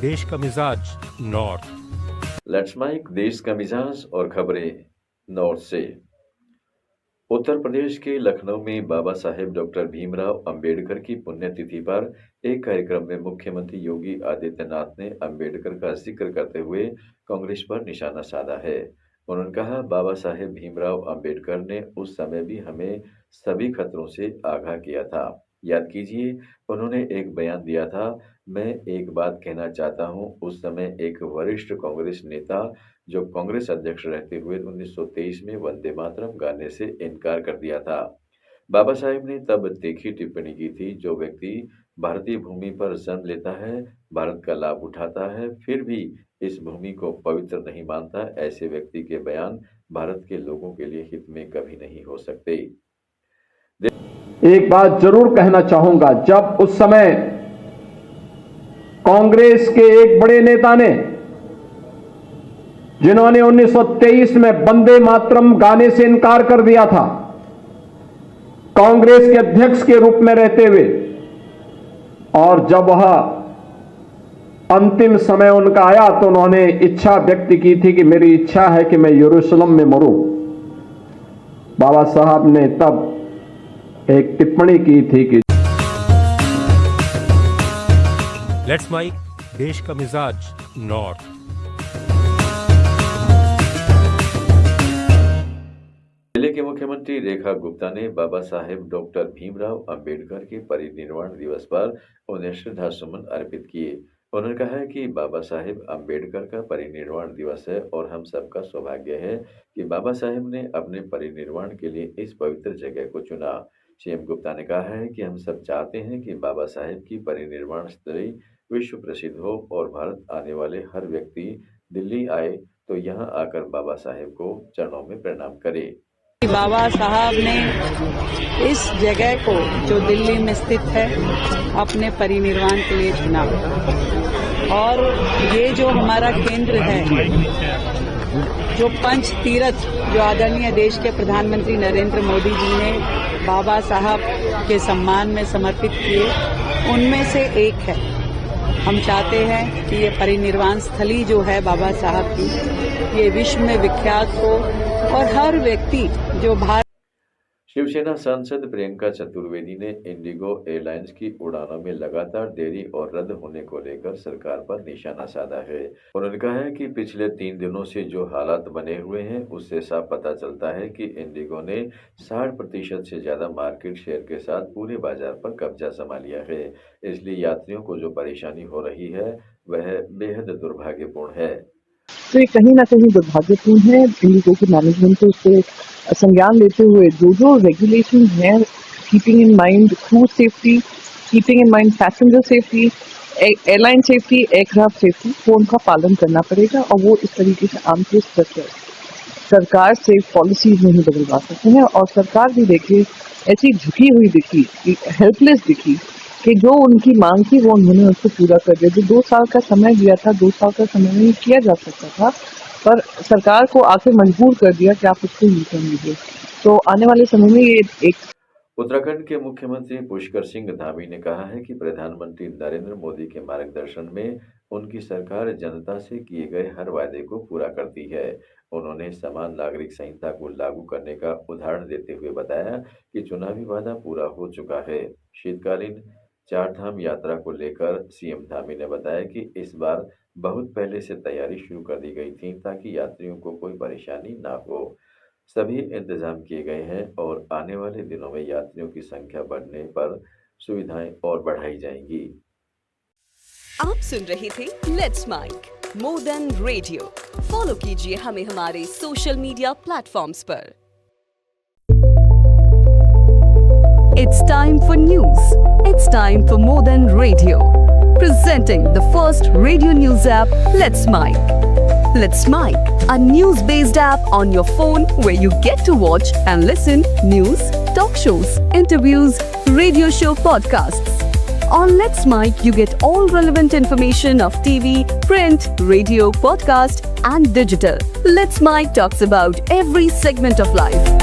देश का मिजाज नॉर्थ। लेट्स माइक देश का मिजाज और खबरें नॉर्थ से। उत्तर प्रदेश के लखनऊ में बाबा साहेब डॉक्टर भीमराव अंबेडकर की पुण्यतिथि पर एक कार्यक्रम में मुख्यमंत्री योगी आदित्यनाथ ने अंबेडकर का जिक्र करते हुए कांग्रेस पर निशाना साधा है। उन्होंने कहा, बाबा साहेब भीमराव अंबेडकर ने उस समय भी हमें सभी खतरों से आगाह किया था। याद कीजिए, उन्होंने एक बयान दिया था। मैं एक बात कहना चाहता हूं, उस समय एक वरिष्ठ कांग्रेस नेता जो कांग्रेस अध्यक्ष रहते हुए 1923 में वंदे मातरम गाने से इनकार कर दिया था। बाबा साहेब ने तब तीखी टिप्पणी की थी, जो व्यक्ति भारतीय भूमि पर जन्म लेता है, भारत का लाभ उठाता है, फिर भी इस भूमि को पवित्र नहीं मानता, ऐसे व्यक्ति के बयान भारत के लोगों के लिए हित में कभी नहीं हो सकते। एक बात जरूर कहना चाहूंगा, जब उस समय कांग्रेस के एक बड़े नेता ने, जिन्होंने 1923 में वंदे मातरम गाने से इनकार कर दिया था, कांग्रेस के अध्यक्ष के रूप में रहते हुए, और जब वह अंतिम समय उनका आया तो उन्होंने इच्छा व्यक्त की थी कि मेरी इच्छा है कि मैं यरूशलेम में मरूं। बाबा साहब ने तब एक टिप्पणी की थी कि लेट्स माइक देश का मिजाज नॉर्थ। जिले के मुख्यमंत्री रेखा गुप्ता ने बाबा साहेब डॉक्टर भीमराव अंबेडकर के परिनिर्वाण दिवस पर उन्हें श्रद्धा सुमन अर्पित किए। उन्होंने कहा है कि बाबा साहेब अंबेडकर का परिनिर्वाण दिवस है और हम सबका सौभाग्य है कि बाबा साहेब ने अपने परिनिर्वाण के लिए इस पवित्र जगह को चुना। सीएम गुप्ता ने कहा है कि हम सब चाहते हैं कि बाबा साहेब की परिनिर्वाण स्थली विश्व प्रसिद्ध हो और भारत आने वाले हर व्यक्ति दिल्ली आए तो यहाँ आकर बाबा साहेब को चरणों में प्रणाम करे। बाबा साहब ने इस जगह को, जो दिल्ली में स्थित है, अपने परिनिर्वाण के लिए चुना। और ये जो हमारा केंद्र है, जो पंच तीर्थ जो आदरणीय देश के प्रधानमंत्री नरेंद्र मोदी जी ने बाबा साहब के सम्मान में समर्पित किए, उनमें से एक है। हम चाहते हैं कि ये परिनिर्वाण स्थली जो है बाबा साहब की, ये विश्व में विख्यात हो और हर व्यक्ति जो भारत। शिवसेना सांसद प्रियंका चतुर्वेदी ने इंडिगो एयरलाइंस की उड़ानों में लगातार देरी और रद्द होने को लेकर सरकार पर निशाना साधा है। उन्होंने कहा है कि पिछले 3 दिनों से जो हालात बने हुए हैं, उससे साफ पता चलता है कि इंडिगो ने 60% से ज्यादा मार्केट शेयर के साथ पूरे बाजार पर कब्जा जमा लिया है। इसलिए यात्रियों को जो परेशानी हो रही है, वह बेहद दुर्भाग्यपूर्ण है। तो ये कहीं ना कहीं दुर्भाग्यपूर्ण है। इंडिगो की मैनेजमेंट को उससे संज्ञान लेते हुए जो रेगुलेशन है, keeping in mind crew safety, keeping in mind passenger safety, airline safety, aircraft safety, वो उनका पालन करना पड़ेगा। और वो इस तरीके से आमतौर पर सरकार से पॉलिसीज नहीं बदलवा सकते हैं। और सरकार भी देखिए ऐसी झुकी हुई दिखी, हेल्पलेस दिखी कि जो उनकी मांग थी वो उन्होंने उसको पूरा कर दिया। जो 2 साल का समय दिया था, 2 साल का समय नहीं किया जा सकता था, पर सरकार को आखिर मजबूर कर दिया कि आप उसको यूज कर लीजिए। तो आने वाले समय में ये एक। उत्तराखंड के मुख्यमंत्री पुष्कर सिंह धामी ने कहा है कि प्रधानमंत्री नरेंद्र मोदी के मार्गदर्शन में उनकी सरकार जनता से किए गए हर वायदे को पूरा करती है। उन्होंने समान नागरिक संहिता को लागू करने का उदाहरण देते हुए बताया कि चुनावी वादा पूरा हो चुका है। शीतकालीन 4 धाम यात्रा को लेकर सीएम धामी ने बताया कि इस बार बहुत पहले से तैयारी शुरू कर दी गई थी ताकि यात्रियों को कोई परेशानी ना हो। सभी इंतजाम किए गए हैं और आने वाले दिनों में यात्रियों की संख्या बढ़ने पर सुविधाएं और बढ़ाई जाएंगी। आप सुन रहे थे let's mike more than radio. Follow कीजिए हमें हमारे सोशल मीडिया प्लेटफॉर्म्स पर। It's time for news. It's time for More Than Radio. Presenting the first radio news app, Let's Mic. Let's Mic, a news-based app on your phone where you get to watch and listen news, talk shows, interviews, radio show podcasts. On Let's Mic, you get all relevant information of TV, print, radio, podcast and digital. Let's Mic talks about every segment of life.